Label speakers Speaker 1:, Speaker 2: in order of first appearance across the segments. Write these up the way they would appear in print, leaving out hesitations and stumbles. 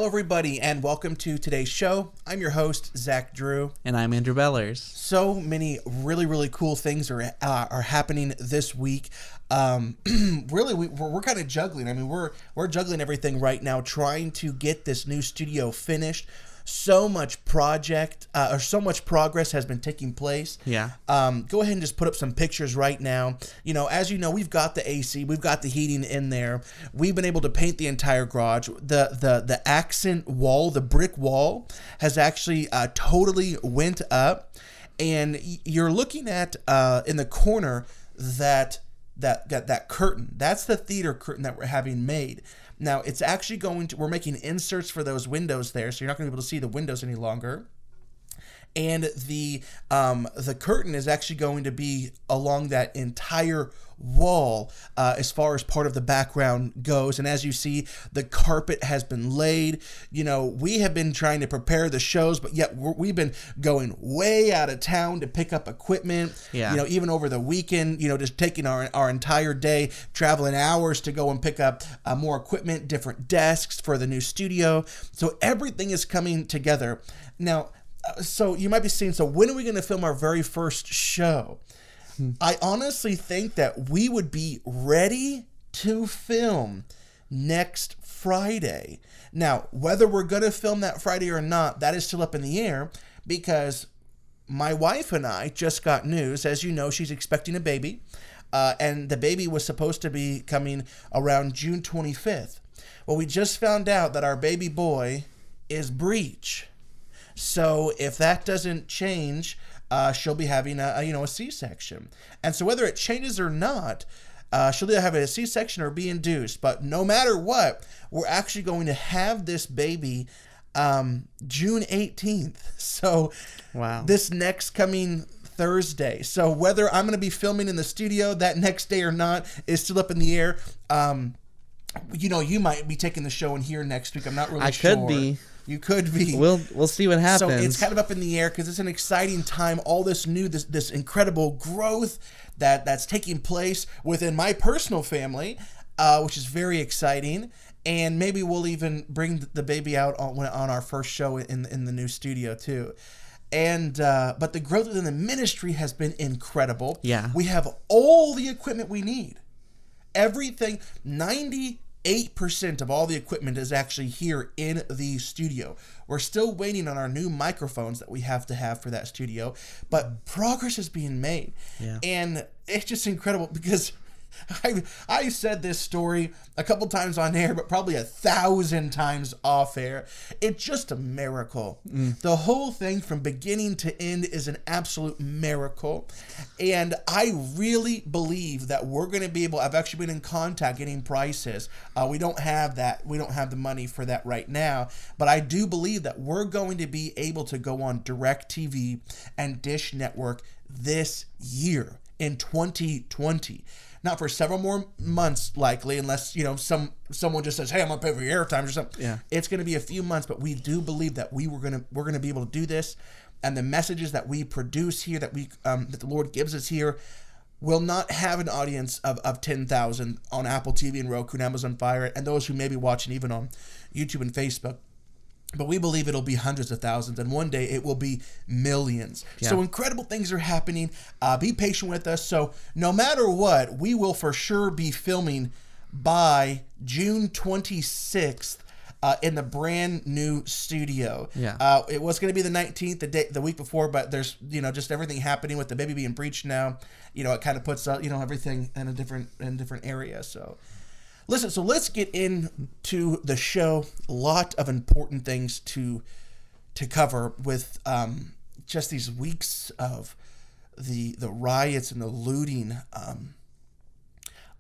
Speaker 1: everybody, and welcome to today's show. I'm your host, Zach Drew.
Speaker 2: And I'm Andrew Bellers.
Speaker 1: So many really cool things are happening this week. Really, we're kind of juggling. I mean, we're juggling everything right now, trying to get this new studio finished. So much progress has been taking place.
Speaker 2: Yeah.
Speaker 1: Go ahead and just put up some pictures right now. You know, as you know, we've got the AC, we've got the heating in there. We've been able to paint the entire garage. The accent wall, the brick wall, has actually totally went up, and you're looking at in the corner that curtain. That's the theater curtain that we're having made. Now, it's actually we're making inserts for those windows there, so you're not going to be able to see the windows any longer. And the curtain is actually going to be along that entire wall as far as part of the background goes. And as you see, the carpet has been laid. You know, we have been trying to prepare the shows, but yet we've been going way out of town to pick up equipment.
Speaker 2: Yeah.
Speaker 1: You know, even over the weekend, you know, just taking our entire day, traveling hours to go and pick up more equipment, different desks for the new studio. So everything is coming together. Now, so you might be saying, so when are we going to film our very first show? I honestly think that we would be ready to film next Friday. Now, whether we're going to film that Friday or not, that is still up in the air, because my wife and I just got news. As you know, she's expecting a baby, and the baby was supposed to be coming around June 25th. Well, we just found out that our baby boy is breech. So if that doesn't change, she'll be having a C-section. And so whether it changes or not, she'll either have a C-section or be induced. But no matter what, we're actually going to have this baby June 18th. So
Speaker 2: wow.
Speaker 1: This next coming Thursday. So whether I'm going to be filming in the studio that next day or not is still up in the air. You know, you might be taking the show in here next week. I'm not really sure.
Speaker 2: I could be.
Speaker 1: You could be.
Speaker 2: We'll see what happens.
Speaker 1: So it's kind of up in the air because it's an exciting time. All this new, this incredible growth that's taking place within my personal family, which is very exciting. And maybe we'll even bring the baby out on our first show in the new studio too. And but the growth within the ministry has been incredible.
Speaker 2: Yeah.
Speaker 1: We have all the equipment we need. Everything, 98% of all the equipment is actually here in the studio. We're still waiting on our new microphones that we have to have for that studio, but progress is being made.
Speaker 2: Yeah.
Speaker 1: And it's just incredible because I said this story a couple times on air, but probably 1,000 times off air. It's just a miracle. The whole thing from beginning to end is an absolute miracle. And I really believe that we're going to be able, I've actually been in contact getting prices. We don't have that. We don't have the money for that right now. But I do believe that we're going to be able to go on DirecTV and Dish Network this year in 2020. Not for several more months, likely, unless, you know, someone just says, "Hey, I'm gonna pay for your airtime" or something.
Speaker 2: Yeah.
Speaker 1: It's going to be a few months, but we do believe that we're gonna be able to do this, and the messages that we produce here, that the Lord gives us here, will not have an audience of 10,000 on Apple TV and Roku and Amazon Fire, and those who may be watching even on YouTube and Facebook. But we believe it'll be hundreds of thousands, and one day it will be millions.
Speaker 2: Yeah.
Speaker 1: So incredible things are happening. Be patient with us. So no matter what, we will for sure be filming by June 26th in the brand new studio.
Speaker 2: Yeah.
Speaker 1: It was going to be the 19th, the week before, but there's, you know, just everything happening with the baby being breached now. You know, it kind of puts everything in a different area. So. Listen, so let's get into the show. A lot of important things to cover with just these weeks of the riots and the looting.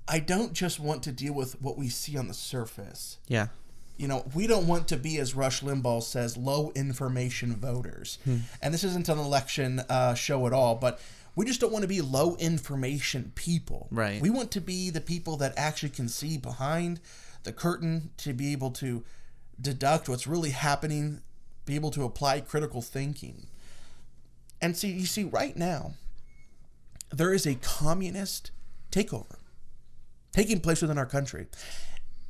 Speaker 1: I don't just want to deal with what we see on the surface.
Speaker 2: Yeah.
Speaker 1: You know, we don't want to be, as Rush Limbaugh says, low information voters. And this isn't an election show at all, but we just don't want to be low information people.
Speaker 2: Right.
Speaker 1: We want to be the people that actually can see behind the curtain, to be able to deduct what's really happening, be able to apply critical thinking. And you see, right now, there is a communist takeover taking place within our country.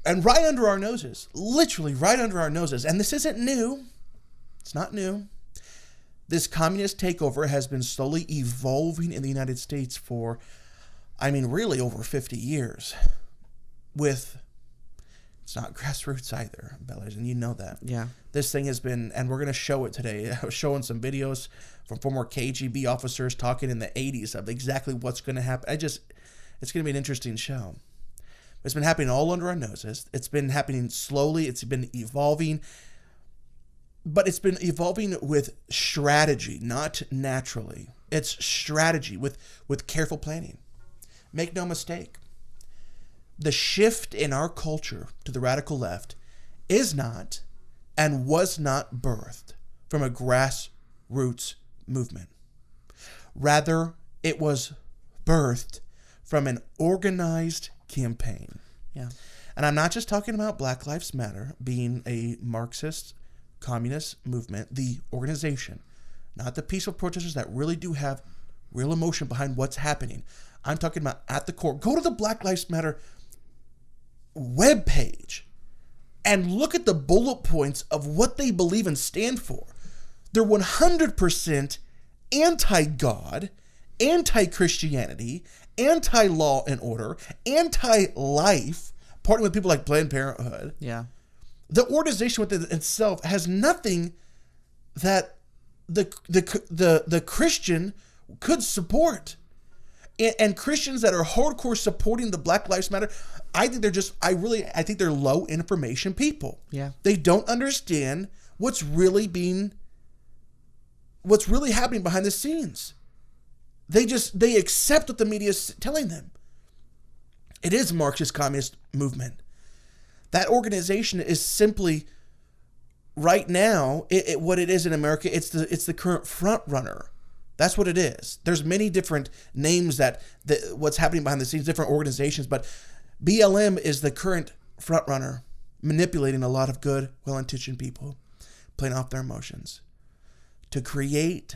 Speaker 1: And right under our noses, literally right under our noses. And this isn't new. It's not new. This communist takeover has been slowly evolving in the United States for, really over 50 years. It's not grassroots either, Bellers, and you know that.
Speaker 2: Yeah.
Speaker 1: This thing has been, and we're going to show it today. I was showing some videos from former KGB officers talking in the 80s of exactly what's going to happen. It's going to be an interesting show. It's been happening all under our noses. It's been happening slowly. It's been evolving. But it's been evolving with strategy, not naturally. It's strategy with careful planning. Make no mistake. The shift in our culture to the radical left is not and was not birthed from a grassroots movement. Rather, it was birthed from an organized campaign.
Speaker 2: Yeah.
Speaker 1: And I'm not just talking about Black Lives Matter being a Marxist communist movement, the organization, not the peaceful protesters that really do have real emotion behind what's happening. I'm talking about at the core. Go to the Black Lives Matter webpage and look at the bullet points of what they believe and stand for. They're 100% anti-God, anti-Christianity, anti-law and order, anti-life, partnering with people like Planned Parenthood.
Speaker 2: Yeah.
Speaker 1: The organization within itself has nothing that the Christian could support. And Christians that are hardcore supporting the Black Lives Matter, I think they're low information people.
Speaker 2: Yeah.
Speaker 1: They don't understand what's really happening behind the scenes. They accept what the media is telling them. It is Marxist communist movement. That organization is simply right now what it is in America. It's the current front runner. That's what it is. There's many different names that what's happening behind the scenes, different organizations, but BLM is the current front runner, manipulating a lot of good, well-intentioned people, playing off their emotions to create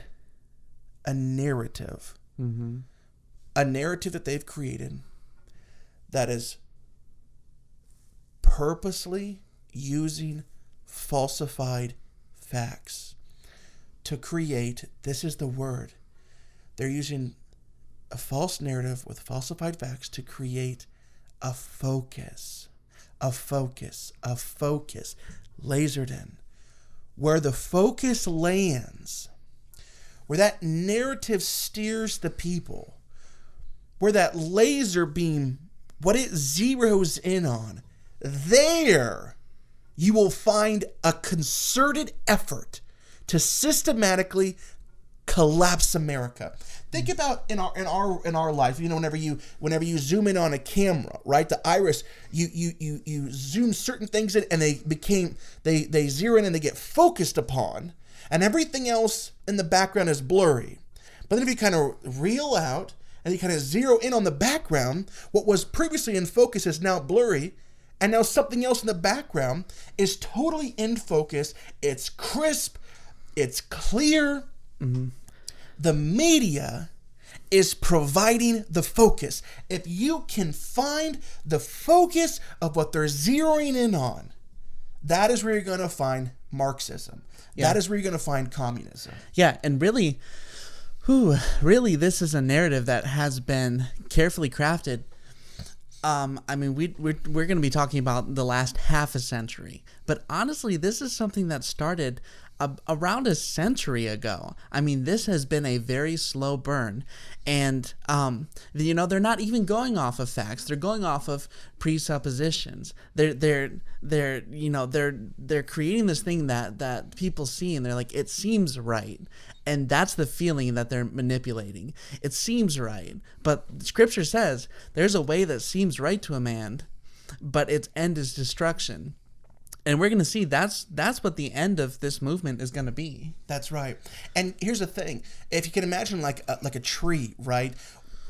Speaker 1: a narrative, a narrative that they've created that is purposely using falsified facts to create, this is the word, they're using a false narrative with falsified facts to create a focus, lasered in. Where the focus lands, where that narrative steers the people, where that laser beam, what it zeroes in on, there you will find a concerted effort to systematically collapse America. Think about in our life, whenever you zoom in on a camera, right? The iris, you zoom certain things in and they zero in and they get focused upon, and everything else in the background is blurry. But then if you kind of reel out and you kind of zero in on the background, what was previously in focus is now blurry. And now something else in the background is totally in focus. It's crisp. It's clear. The media is providing the focus. If you can find the focus of what they're zeroing in on, that is where you're going to find Marxism. Yeah. That is where you're going to find communism.
Speaker 2: Yeah, and really, this is a narrative that has been carefully crafted. We're going to be talking about the last half a century, but honestly, this is something that started around a century ago. This has been a very slow burn, and they're not even going off of facts; they're going off of presuppositions. They're creating this thing that people see, and they're like, it seems right. And that's the feeling that they're manipulating. It seems right. But Scripture says there's a way that seems right to a man, but its end is destruction. And we're going to see that's what the end of this movement is going to be.
Speaker 1: That's right. And here's the thing. If you can imagine like a tree, right?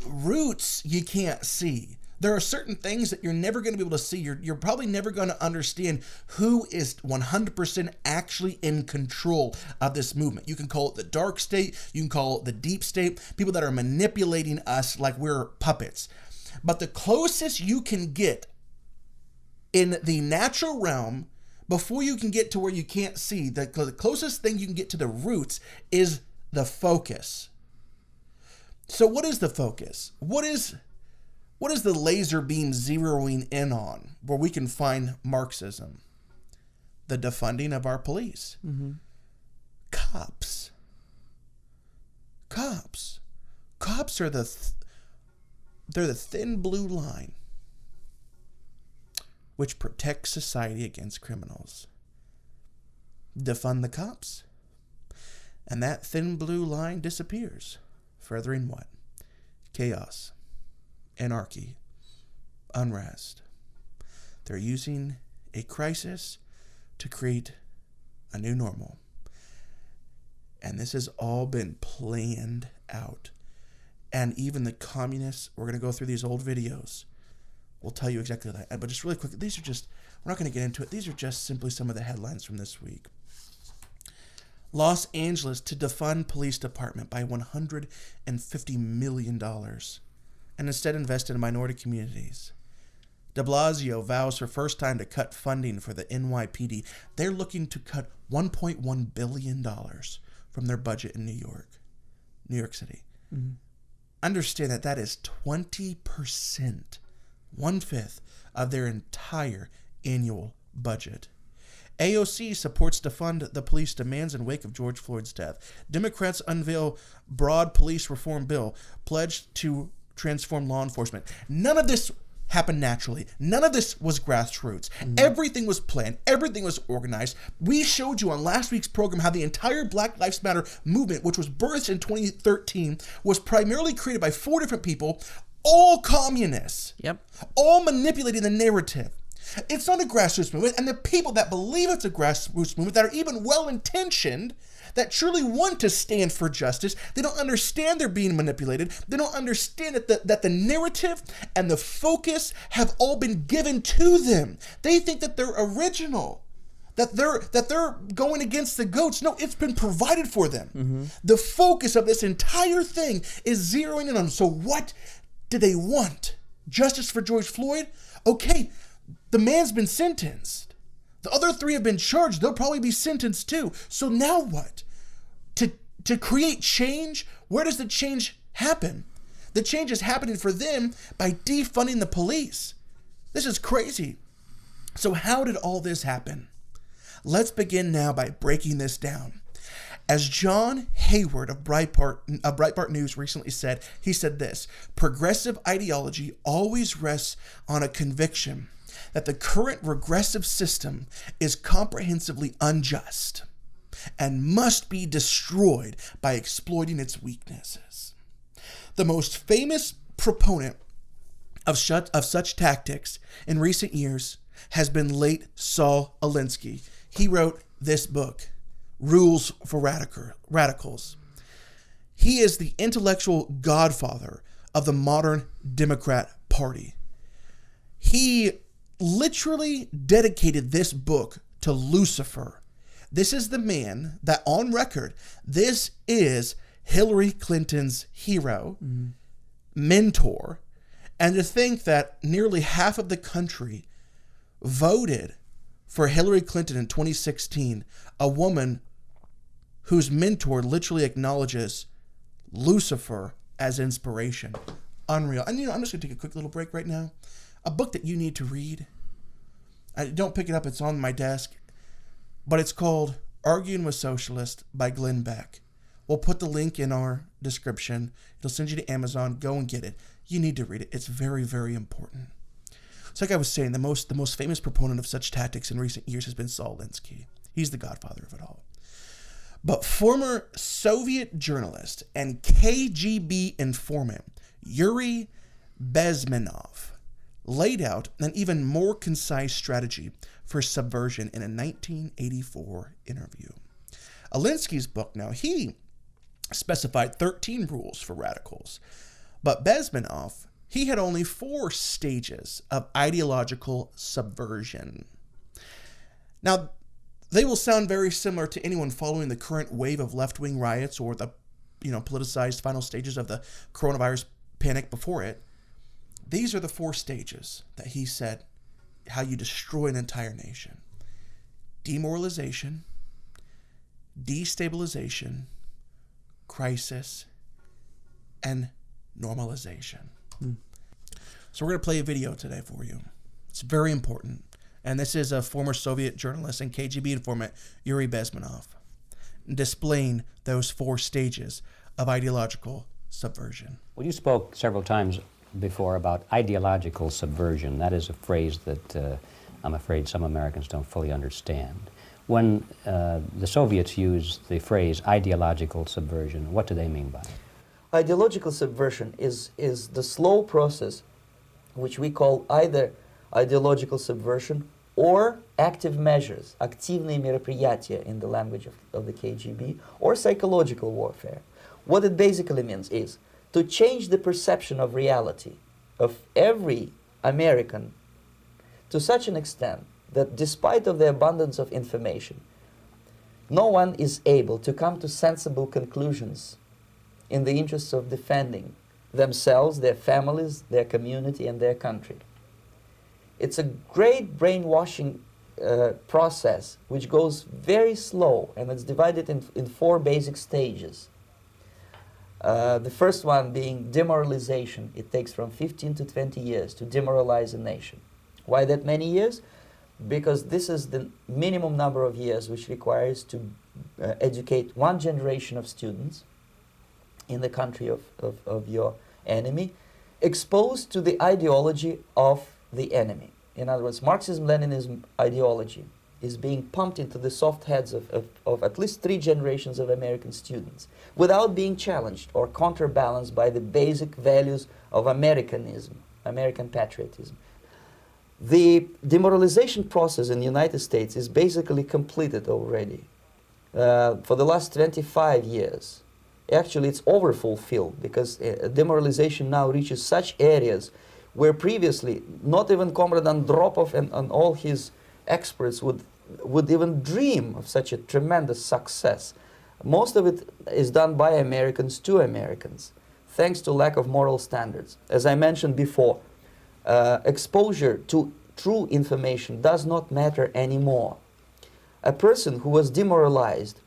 Speaker 1: Roots you can't see. There are certain things that you're never going to be able to see. You're probably never going to understand who is 100% actually in control of this movement. You can call it the dark state. You can call it the deep state. People that are manipulating us like we're puppets. But the closest you can get In the natural realm, before you can get to where you can't see, the closest thing you can get to the roots is the focus. So what is the focus? What is the laser beam zeroing in on where we can find Marxism? The defunding of our police.
Speaker 2: Mm-hmm.
Speaker 1: Cops are they're the thin blue line which protects society against criminals. Defund the cops, and that thin blue line disappears, furthering what? Chaos, anarchy, unrest. They're using a crisis to create a new normal. And this has all been planned out. And even the communists, we're going to go through these old videos, will tell you exactly that. But just really quick, we're not going to get into it. These are just simply some of the headlines from this week. Los Angeles to defund police department by $150 million and instead invest in minority communities. De Blasio vows for first time to cut funding for the NYPD. They're looking to cut $1.1 billion from their budget in New York City.
Speaker 2: Mm-hmm.
Speaker 1: Understand that is 20%, 1/5 of their entire annual budget. AOC supports to fund the police demands in wake of George Floyd's death. Democrats unveil broad police reform bill, pledge to transform law enforcement. None of this happened naturally. None of this was grassroots. Everything was planned. Everything was organized. We showed you on last week's program how the entire Black Lives Matter movement, which was birthed in 2013, was primarily created by 4 different people, all communists.
Speaker 2: Yep.
Speaker 1: All manipulating the narrative. It's not a grassroots movement, and the people that believe it's a grassroots movement, that are even well-intentioned, that truly want to stand for justice, they don't understand they're being manipulated. They don't understand that the narrative and the focus have all been given to them. They think that they're original, that they're going against the goats. No, it's been provided for them. Mm-hmm. The focus of this entire thing is zeroing in on them. So what do they want? Justice for George Floyd? Okay, the man's been sentenced. The other 3 have been charged. They'll probably be sentenced too. So now what? To create change, where does the change happen? The change is happening for them by defunding the police. This is crazy. So how did all this happen? Let's begin now by breaking this down. As John Hayward of Breitbart News recently said, he said this: progressive ideology always rests on a conviction that the current regressive system is comprehensively unjust and must be destroyed by exploiting its weaknesses. The most famous proponent of such tactics in recent years has been late Saul Alinsky. He wrote this book, Rules for Radicals. He is the intellectual godfather of the modern Democrat Party. He literally dedicated this book to Lucifer. This is the man that, on record, this is Hillary Clinton's hero, mentor, and to think that nearly half of the country voted for Hillary Clinton in 2016, a woman whose mentor literally acknowledges Lucifer as inspiration. Unreal. And I'm just going to take a quick little break right now. A book that you need to read. Don't pick it up. It's on my desk. But it's called Arguing with Socialists by Glenn Beck. We'll put the link in our description. It'll send you to Amazon. Go and get it. You need to read it. It's very, very important. So like I was saying, the most famous proponent of such tactics in recent years has been Saul Alinsky. He's the godfather of it all. But former Soviet journalist and KGB informant Yuri Bezmenov laid out an even more concise strategy for subversion in a 1984 interview. Alinsky's book, now, he specified 13 rules for radicals, but Bezmenov, he had only 4 stages of ideological subversion. Now, they will sound very similar to anyone following the current wave of left-wing riots or the politicized final stages of the coronavirus panic before it. These are the 4 stages that he said how you destroy an entire nation. Demoralization, destabilization, crisis, and normalization. So we're going to play a video today for you. It's very important. And this is a former Soviet journalist and KGB informant, Yuri Bezmenov, displaying those 4 stages of ideological subversion.
Speaker 3: Well, you spoke several times before about ideological subversion. That is a phrase that I'm afraid some Americans don't fully understand. When the Soviets used the phrase ideological subversion, what do they mean by it?
Speaker 4: Ideological subversion is the slow process which we call either ideological subversion or active measures, активные мероприятия in the language of the KGB, or psychological warfare. What it basically means is to change the perception of reality of every American to such an extent that despite of the abundance of information, no one is able to come to sensible conclusions in the interests of defending themselves, their families, their community, and their country. It's a great brainwashing process which goes very slow, and it's divided in 4 basic stages. The first one being demoralization. It takes from 15 to 20 years to demoralize a nation. Why that many years? Because this is the minimum number of years which requires to educate 1 generation of students in the country of your enemy, exposed to the ideology of the enemy. In other words, Marxism-Leninism ideology is being pumped into the soft heads of at least 3 generations of American students without being challenged or counterbalanced by the basic values of Americanism, American patriotism. The demoralization process in the United States is basically completed already. For the last 25 years, actually it's overfulfilled, because demoralization now reaches such areas where previously not even Comrade Andropov and all his experts would even dream of such a tremendous success. Most of it is done by Americans to Americans, thanks to lack of moral standards. As I mentioned before, exposure to true information does not matter anymore. A person who was demoralized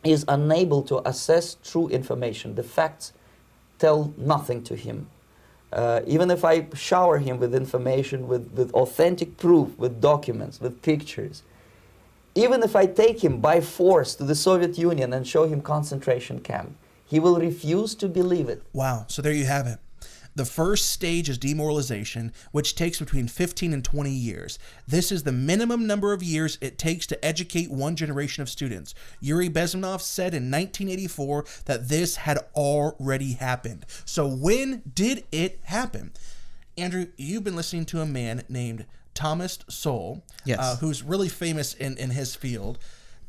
Speaker 4: is unable to assess true information. The facts tell nothing to him. Even if I shower him with information, with authentic proof, with documents, with pictures, even if I take him by force to the Soviet Union and show him concentration camp, he will refuse to believe it.
Speaker 1: Wow. So there you have it. The first stage is demoralization, which takes between 15 and 20 years. This is the minimum number of years it takes to educate 1 generation of students. Yuri Bezmenov said in 1984 that this had already happened. So when did it happen? Andrew, you've been listening to a man named Thomas Sowell,
Speaker 2: Yes.
Speaker 1: who's really famous in his field.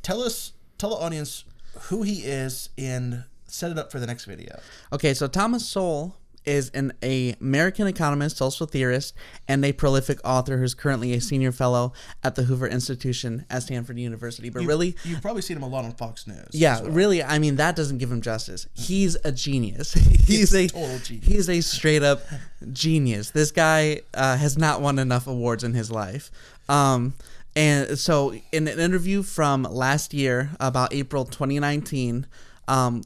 Speaker 1: Tell the audience who he is and set it up for the next video.
Speaker 2: Okay, so Thomas Sowell is an American economist, social theorist, and a prolific author who's currently a senior fellow at the Hoover Institution at Stanford University. But
Speaker 1: You've probably seen him a lot on Fox News.
Speaker 2: yeah,
Speaker 1: well.
Speaker 2: really, I mean, that doesn't give him justice. He's a genius. He's a
Speaker 1: total genius.
Speaker 2: He's a straight up genius. This guy has not won enough awards in his life. And so in an interview from last year, about April 2019,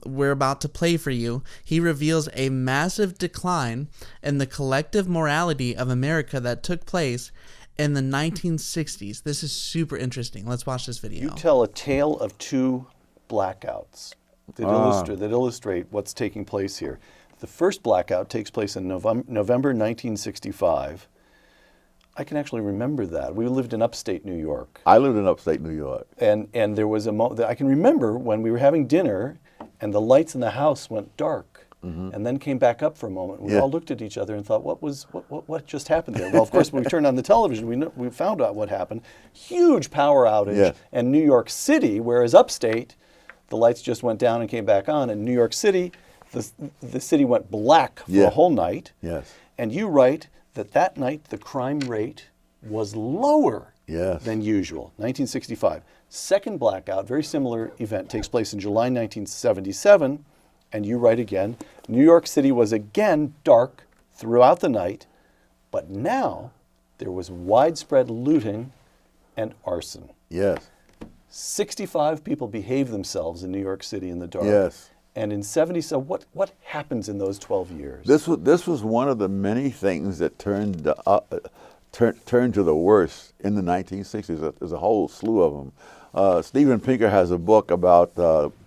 Speaker 2: we're about to play for you, he reveals a massive decline in the collective morality of America that took place in the 1960s. This is super interesting. Let's watch this video.
Speaker 5: You tell a tale of 2 blackouts that illustrate what's taking place here. The first blackout takes place in November 1965. I can actually remember that. We lived in upstate New York.
Speaker 6: I lived in upstate New York.
Speaker 5: And there was I can remember when we were having dinner and the lights in the house went dark and then came back up for a moment. We all looked at each other and thought, what just happened there? Well, of course, when we turned on the television, we found out what happened. Huge power outage. And New York City, whereas upstate, the lights just went down and came back on. In New York City, the city went black for a whole night.
Speaker 6: Yes.
Speaker 5: And you write that night the crime rate was lower than usual, 1965. Second blackout, very similar event, takes place in July 1977, and you write again, New York City was again dark throughout the night, but now there was widespread looting and arson.
Speaker 6: Yes.
Speaker 5: 65 people behaved themselves in New York City in the dark.
Speaker 6: Yes.
Speaker 5: And in 70, so what happens in those 12 years?
Speaker 6: This was one of the many things that turned to the worst in the 1960s. There's a whole slew of them. Steven Pinker has a book about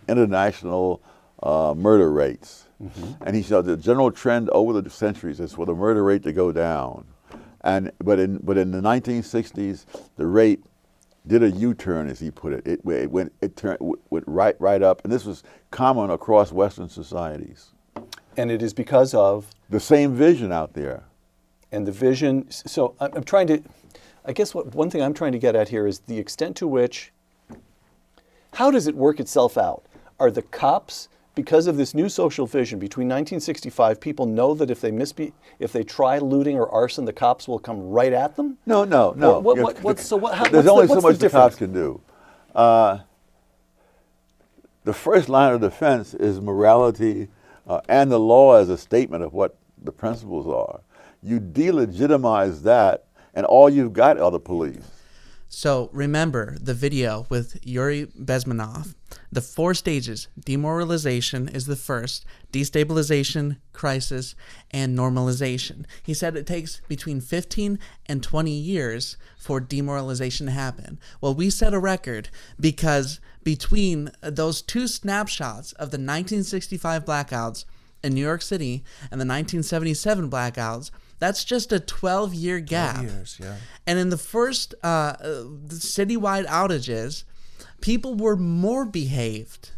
Speaker 6: international murder rates. And he said the general trend over the centuries is for the murder rate to go down. But in the 1960s, the rate did a U-turn, as he put it. It went right up, and this was common across Western societies.
Speaker 5: And it is because of
Speaker 6: the same vision out there.
Speaker 5: And the vision. So I'm trying to, I guess one thing I'm trying to get at here is the extent to which. How does it work itself out? Are the cops, because of this new social vision between 1965, people know that if they try looting or arson, the cops will come right at them?
Speaker 6: No.
Speaker 5: There's
Speaker 6: only so much the cops can do. The first line of defense is morality and the law as a statement of what the principles are. You delegitimize that, and all you've got are the police.
Speaker 2: So remember the video with Yuri Bezmenov. The 4 stages: demoralization is the first, destabilization, crisis, and normalization. He said it takes between 15 and 20 years for demoralization to happen. Well, we set a record because between those 2 snapshots of the 1965 blackouts in New York City and the 1977 blackouts, that's just a 12-year gap.
Speaker 1: 12 years, yeah. And
Speaker 2: in the first citywide outages, people were more behaved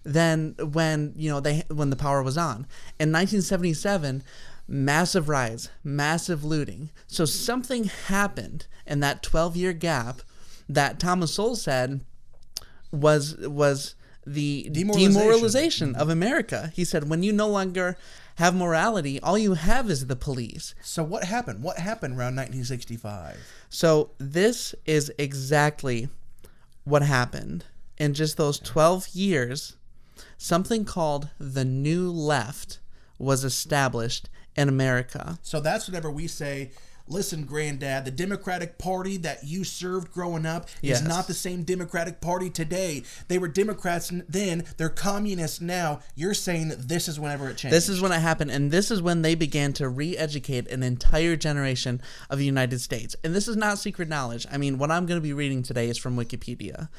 Speaker 2: than when the power was on. In 1977, massive riots, massive looting. So something happened in that 12-year gap that Thomas Sowell said was the demoralization of America. He said, when you no longer have morality, all you have is the police.
Speaker 1: So what happened? What happened around 1965?
Speaker 2: So this is exactly what happened. In just those 12 years, something called the New Left was established in America.
Speaker 1: So that's whenever we say, listen, Granddad, the Democratic Party that you served growing up is not the same Democratic Party today. They were Democrats then. They're communists now. You're saying that this is whenever it changed.
Speaker 2: This is when it happened, and this is when they began to re-educate an entire generation of the United States. And this is not secret knowledge. I mean, what I'm going to be reading today is from Wikipedia.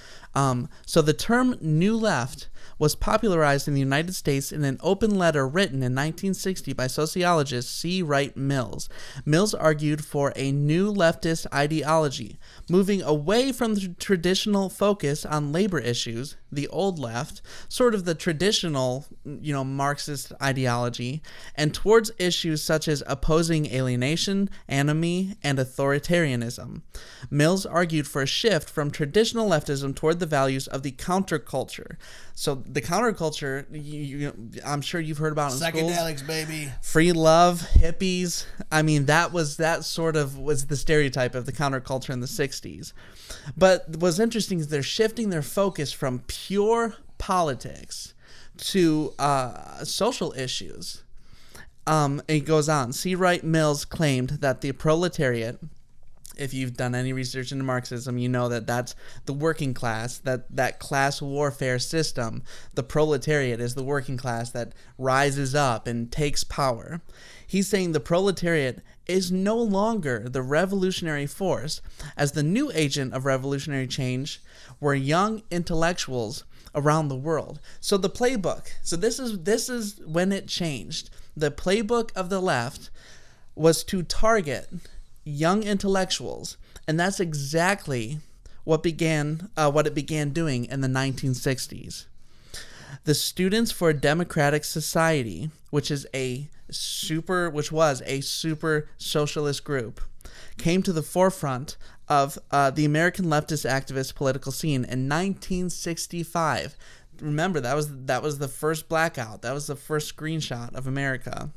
Speaker 2: So the term New Left was popularized in the United States in an open letter written in 1960 by sociologist C. Wright Mills. Mills argued for a new leftist ideology, moving away from the traditional focus on labor issues, the old left, sort of the traditional, Marxist ideology, and towards issues such as opposing alienation, anomie, and authoritarianism. Mills argued for a shift from traditional leftism toward the values of the counterculture. So the counterculture, I'm sure you've heard about in schools.
Speaker 1: Psychedelics, baby.
Speaker 2: Free love, hippies. I mean, that sort of was the stereotype of the counterculture in the 60s. But what's interesting is they're shifting their focus from pure politics to social issues. It goes on. C. Wright Mills claimed that the proletariat, if you've done any research into Marxism, you know that that's the working class, that class warfare system. The proletariat is the working class that rises up and takes power. He's saying the proletariat is no longer the revolutionary force, as the new agent of revolutionary change were young intellectuals around the world. So the playbook, this is when it changed. The playbook of the left was to target young intellectuals, and that's exactly what it began doing in the 1960s. The Students for a Democratic Society, which was a super socialist group, came to the forefront of the American leftist activist political scene in 1965. Remember, that was the first blackout. That was the first screenshot of America.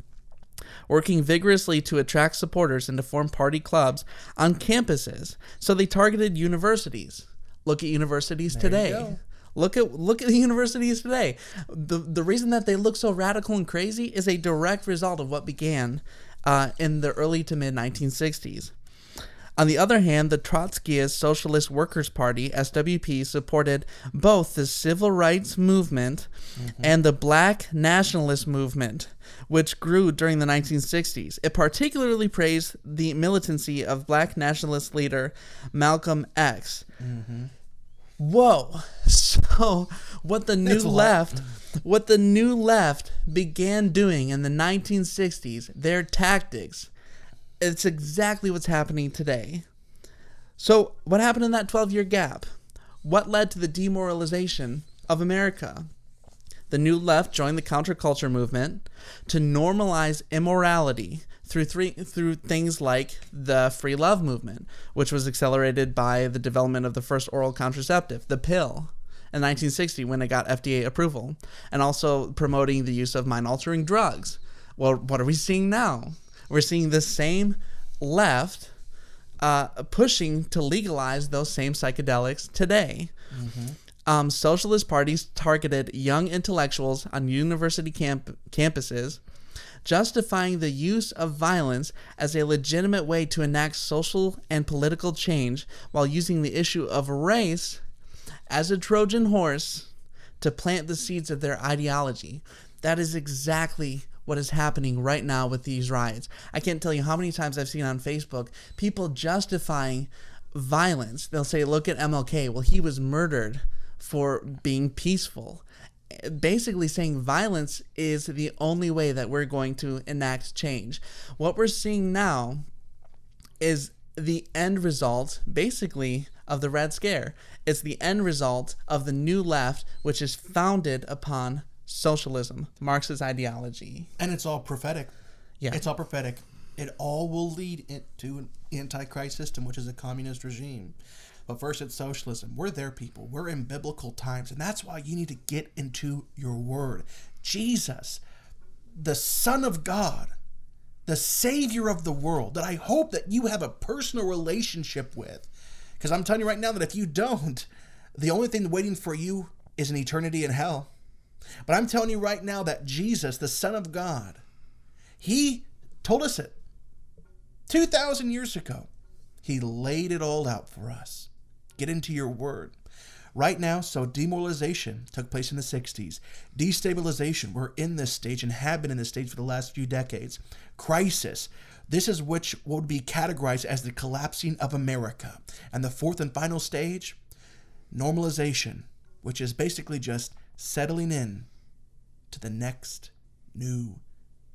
Speaker 2: Working vigorously to attract supporters and to form party clubs on campuses. So they targeted universities. Look at universities today. Look at the universities today. The reason that they look so radical and crazy is a direct result of what began in the early to mid 1960s. On the other hand, the Trotskyist Socialist Workers' Party, SWP, supported both the civil rights movement and the black nationalist movement, which grew during the 1960s. It particularly praised the militancy of black nationalist leader Malcolm X. Whoa. So what the new left began doing in the 1960s, their tactics, it's exactly what's happening today. So what happened in that 12-year gap? What led to the demoralization of America? The new left joined the counterculture movement to normalize immorality through things like the free love movement, which was accelerated by the development of the first oral contraceptive, the pill, in 1960 when it got FDA approval, and also promoting the use of mind-altering drugs. Well, what are we seeing now? We're seeing the same left pushing to legalize those same psychedelics today. Socialist parties targeted young intellectuals on university campuses, justifying the use of violence as a legitimate way to enact social and political change while using the issue of race as a Trojan horse to plant the seeds of their ideology. That is exactly what is happening right now with these riots. I can't tell you how many times I've seen on Facebook people justifying violence. They'll say, look at MLK. Well, he was murdered for being peaceful. Basically saying violence is the only way that we're going to enact change. What we're seeing now is the end result, basically, of the Red Scare. It's the end result of the new left, which is founded upon socialism, Marxist ideology.
Speaker 1: And it's all prophetic.
Speaker 2: Yeah.
Speaker 1: It's all prophetic. It all will lead into an antichrist system, which is a communist regime. But first, it's socialism. We're their people. We're in biblical times. And that's why you need to get into your word. Jesus, the Son of God, the Savior of the world, that I hope that you have a personal relationship with. Because I'm telling you right now that if you don't, the only thing waiting for you is an eternity in hell. But I'm telling you right now that Jesus, the Son of God, he told us it 2,000 years ago. He laid it all out for us. Get into your word. Right now, so demoralization took place in the 60s. Destabilization, we're in this stage and have been in this stage for the last few decades. Crisis, this is what would be categorized as the collapsing of America. And the fourth and final stage, normalization, which is basically just settling in to the next new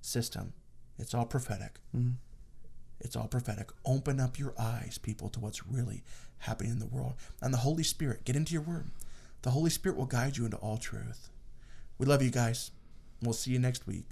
Speaker 1: system. It's all prophetic. It's all prophetic. Open up your eyes, people, to what's really happening in the world. And the Holy Spirit, get into your word. The Holy Spirit will guide you into all truth. We love you guys. We'll see you next week.